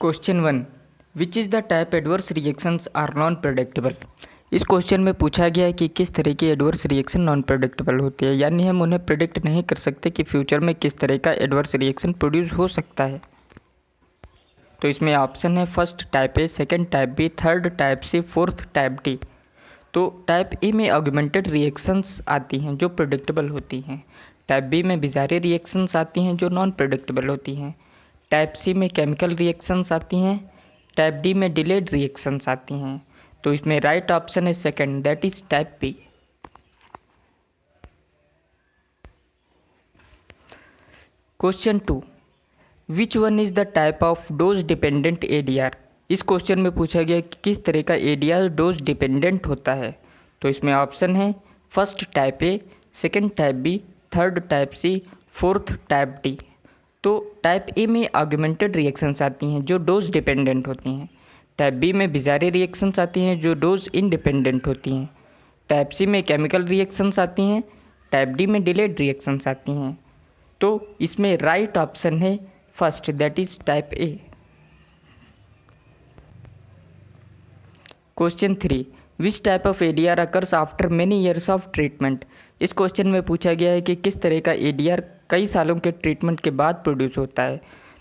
Question 1 which is the type adverse reactions are non predictable. इस question में पूछा गया है कि किस तरह की एडवर्स रिएक्शन नॉन प्रेडिक्टेबल होती है, यानी हम उन्हें प्रेडिक्ट नहीं कर सकते कि फ्यूचर में किस तरह का एडवर्स रिएक्शन प्रोड्यूस हो सकता है। तो इसमें ऑप्शन है first type A, second type B, third type C, fourth type D. तो टाइप ए में ऑगमेंटेड रिएक्शंस आती हैं जो प्रेडिक्टेबल होती हैं। टाइप बी में बिजारी रिएक्शंस आती हैं जो नॉन प्रेडिक्टेबल होती हैं। टाइप सी में केमिकल रिएक्शंस आती हैं। टाइप डी में डिलेड रिएक्शंस आती हैं। तो इसमें राइट ऑप्शन है second, that is type B. Question 2 which one is the type of dose dependent ADR. इस क्वेश्चन में पूछा गया कि किस तरह का एडीआर डोज डिपेंडेंट होता है। तो इसमें ऑप्शन है first type A, second type B, third type C, fourth type D. तो टाइप ए में ऑगमेंटेड रिएक्शंस आती हैं जो डोज डिपेंडेंट होती हैं। टाइप बी में बिजारी रिएक्शंस आती हैं जो डोज इंडिपेंडेंट होती हैं। टाइप सी में केमिकल रिएक्शंस आती हैं। टाइप डी में डिलेड रिएक्शंस आती हैं। तो इसमें राइट ऑप्शन है first, that is type A. Question 3 which type of ADR occurs after many years of treatment. इस क्वेश्चन में पूछा गया है कि किस तरह का एडीआर कई सालों के ट्रीटमेंट के बाद प्रोड्यूस होता है।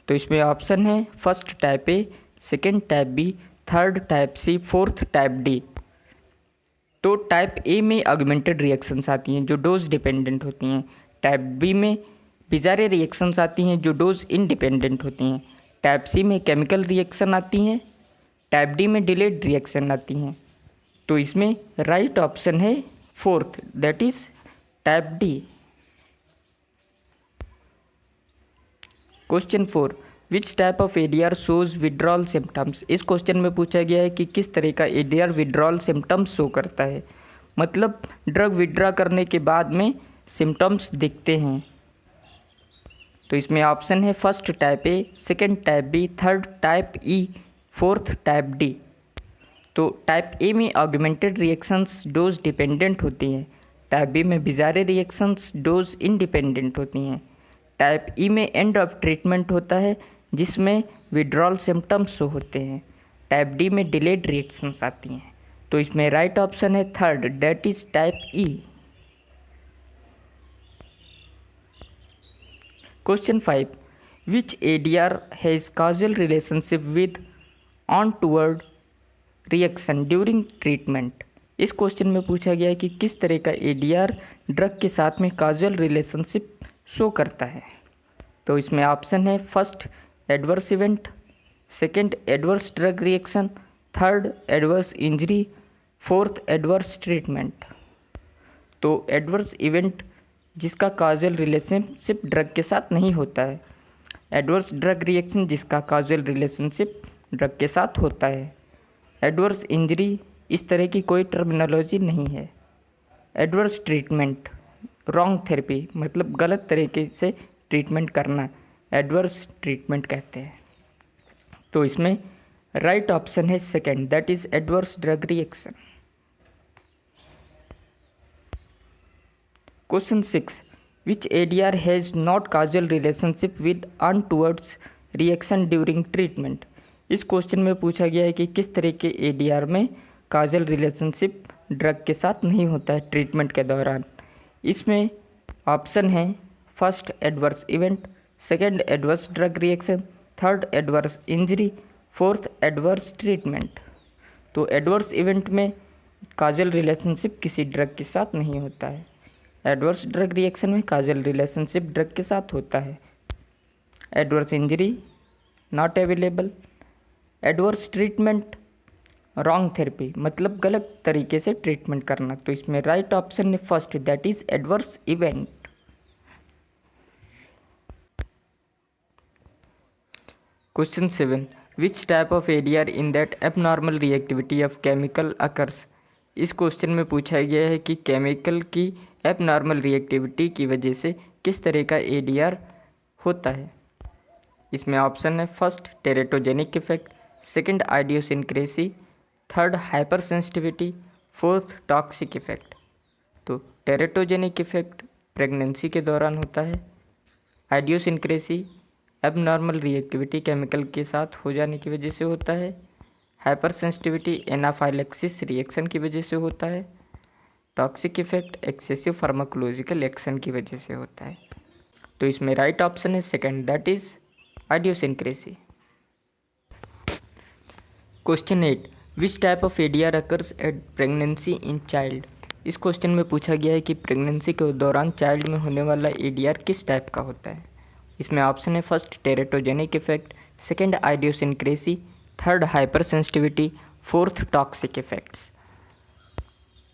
तो इसमें ऑप्शन है first type A, second type B, third type C, fourth type D. तो टाइप ए में ऑगमेंटेड रिएक्शंस आती हैं जो डोज डिपेंडेंट होती हैं। टाइप बी में बिजारे रिएक्शंस आती हैं जो डोज इंडिपेंडेंट होती हैं। टाइप सी में केमिकल रिएक्शन आती हैं। टाइप डी में डिलेड रिएक्शन आती हैं। तो इसमें राइट ऑप्शन है fourth, that is type D. Question 4 which type of ADR shows withdrawal symptoms. इस क्वेश्चन में पूछा गया है कि किस तरह का एडीआर विड्रॉल सिम्टम्स शो करता है, मतलब ड्रग विड्रॉ करने के बाद में सिम्टम्स दिखते हैं। तो इसमें ऑप्शन है first type A, second type B, third type E, fourth type D. तो टाइप ए में ऑगमेंटेड रिएक्शंस डोज डिपेंडेंट होती हैं। टाइप बी में बिजारे रिएक्शंस डोज इंडिपेंडेंट होती हैं। टाइप ई में एंड ऑफ ट्रीटमेंट होता है जिसमें विड्रॉल सिम्टम्स शो होते हैं। टाइप डी में डिलेड रिएक्शंस आती हैं। तो इसमें राइट ऑप्शन है third, that is type E. Question 5 which ADR has Kajal relationship with on toward reaction during treatment. इस क्वेश्चन में पूछा गया है कि किस तरह का एडीआर ड्रग के साथ में काजल रिलेशनशिप शो करता है। तो इसमें ऑप्शन है first adverse event, second adverse drug reaction, third adverse injury, fourth adverse treatment. तो एडवर्स इवेंट जिसका काजल रिलेशनशिप ड्रग के साथ नहीं होता है। एडवर्स ड्रग रिएक्शन जिसका काजल रिलेशनशिप ड्रग के साथ होता है। एडवर्स इंजरी इस तरह की कोई टर्मिनोलॉजी नहीं है। एडवर्स ट्रीटमेंट रॉन्ग थेरेपी, मतलब गलत तरीके से ट्रीटमेंट करना एडवर्स ट्रीटमेंट कहते हैं। तो इसमें राइट ऑप्शन है second, that is adverse drug reaction. Question 6 which ADR has not causal relationship with untowards reaction during treatment. इस क्वेश्चन में पूछा गया है कि किस तरह के एडीआर में काजल रिलेशनशिप ड्रग के साथ नहीं होता है ट्रीटमेंट के दौरान। इसमें ऑप्शन है first adverse event, second adverse drug reaction, third adverse injury, fourth adverse treatment. तो एडवर्स इवेंट में काजल रिलेशनशिप किसी ड्रग के साथ नहीं होता है। एडवर्स ड्रग रिएक्शन में काजल रिलेशनशिप ड्रग के साथ होता है। Adverse injury not available. Adverse treatment wrong therapy, मतलब गलत तरीके से ट्रीटमेंट करना। तो इसमें राइट ऑप्शन है first, that is adverse event. Question 7 which type of ADR in that abnormal reactivity of chemical occurs. इस क्वेश्चन में पूछा गया है कि केमिकल की एबनॉर्मल रिएक्टिविटी की वजह से किस तरह का एडीआर होता है। इसमें ऑप्शन है first teratogenic effect, second idiosyncrasy, third hyper sensitivity, fourth toxic effect. तो टेरेटोजेनिक इफेक्ट प्रेगनेंसी के दौरान होता है। आइडियोसिनक्रेसी एबनॉर्मल रिएक्टिविटी केमिकल के साथ हो जाने की वजह से होता है। हाइपर सेंसिटिविटी एनाफाइलैक्सिस रिएक्शन की वजह से होता है। Toxic effect excessive pharmacological action की वजह से होता है। तो इसमें राइट ऑप्शन है second, that is idiosyncrasy. Question 8, which type of ADR occurs at pregnancy in child. इस क्वेश्चन में पूछा गया है कि प्रेगनेंसी के दौरान चाइल्ड में होने वाला एडीआर किस टाइप का होता है। इसमें ऑप्शन है first teratogenic effect, second idiosyncrasy, third hyper sensitivity, fourth toxic effects.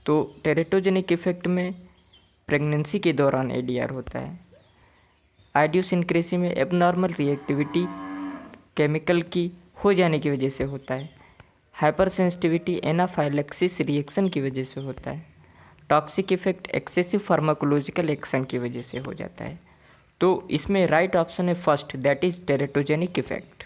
तो टेरेटोजेनिक इफेक्ट में प्रेगनेंसी के दौरान एडीआर होता है। आइडियोसिंक्रेसी में एबनॉर्मल रिएक्टिविटी केमिकल की हो जाने की वजह से होता है। हाइपर सेंसिटिविटी एनाफाइलैक्सिस रिएक्शन की वजह से होता है। Toxic effect excessive pharmacological action की वजह से हो जाता है। तो इसमें राइट ऑप्शन है first, that is teratogenic effect.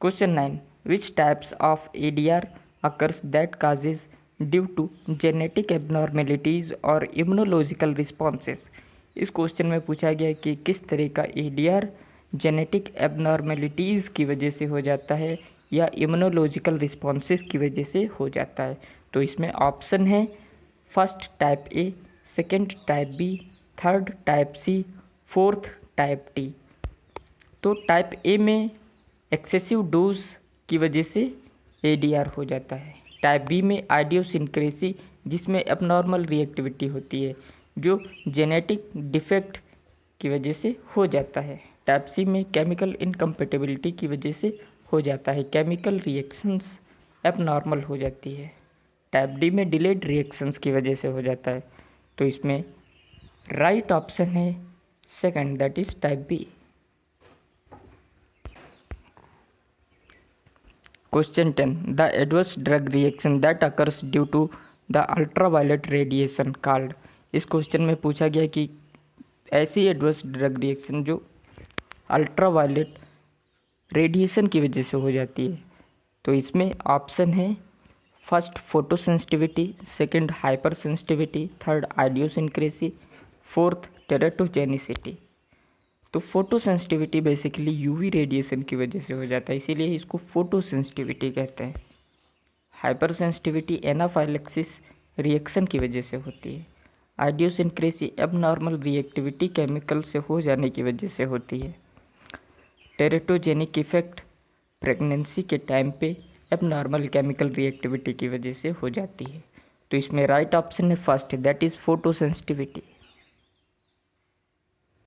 Question 9, which types of ADR occurs that causes due to genetic abnormalities और इम्यूनोलॉजिकल रिस्पॉन्सेस। इस क्वेश्चन में पूछा गया कि किस तरह का एडीआर जेनेटिक एबनॉर्मेलिटीज़ की वजह से हो जाता है या इम्यूनोलॉजिकल रिस्पॉन्सेस की वजह से हो जाता है। तो इसमें ऑप्शन है first type A, second type B, third type C, fourth type T. तो टाइप ए में एक्सेसिव डोज की वजह से एडीआर हो जाता है। टाइप बी में आइडियोसिंक्रेसी जिसमें एबनॉर्मल रिएक्टिविटी होती है जो जेनेटिक डिफेक्ट की वजह से हो जाता है। टाइप सी में केमिकल इनकम्पेटिबिलिटी की वजह से हो जाता है, केमिकल रिएक्शंस एबनॉर्मल हो जाती है। टाइप डी में डिलेड रिएक्शंस की वजह से हो जाता है। तो इसमें राइट ऑप्शन है second, that is type B. Question 10, the adverse drug reaction that occurs due to the ultraviolet radiation called. इस क्वेश्चन में पूछा गया कि ऐसी एडवर्स ड्रग रिएक्शन जो अल्ट्रावायलेट रेडिएशन की वजह से हो जाती है। तो इसमें ऑप्शन है first photosensitivity, second hyper sensitivity, third idiosyncrasy, fourth teratogenicity. तो फोटोसेंसिटिविटी बेसिकली यूवी रेडिएशन की वजह से हो जाता है, इसीलिए इसको फोटोसेंसिटिविटी कहते हैं। हाइपर सेंसिटिविटी एनाफाइलैक्सिस रिएक्शन की वजह से होती है। आइडियोसिंक्रेसी एबनॉर्मल रिएक्टिविटी केमिकल से हो जाने की वजह से होती है। टेरेटोजेनिक इफेक्ट प्रेगनेंसी के टाइम पे एबनॉर्मल केमिकल रिएक्टिविटी की वजह से हो जाती है। तो इसमें राइट ऑप्शन है फर्स्ट, दैट इज़ फोटोसेंसिटिविटी।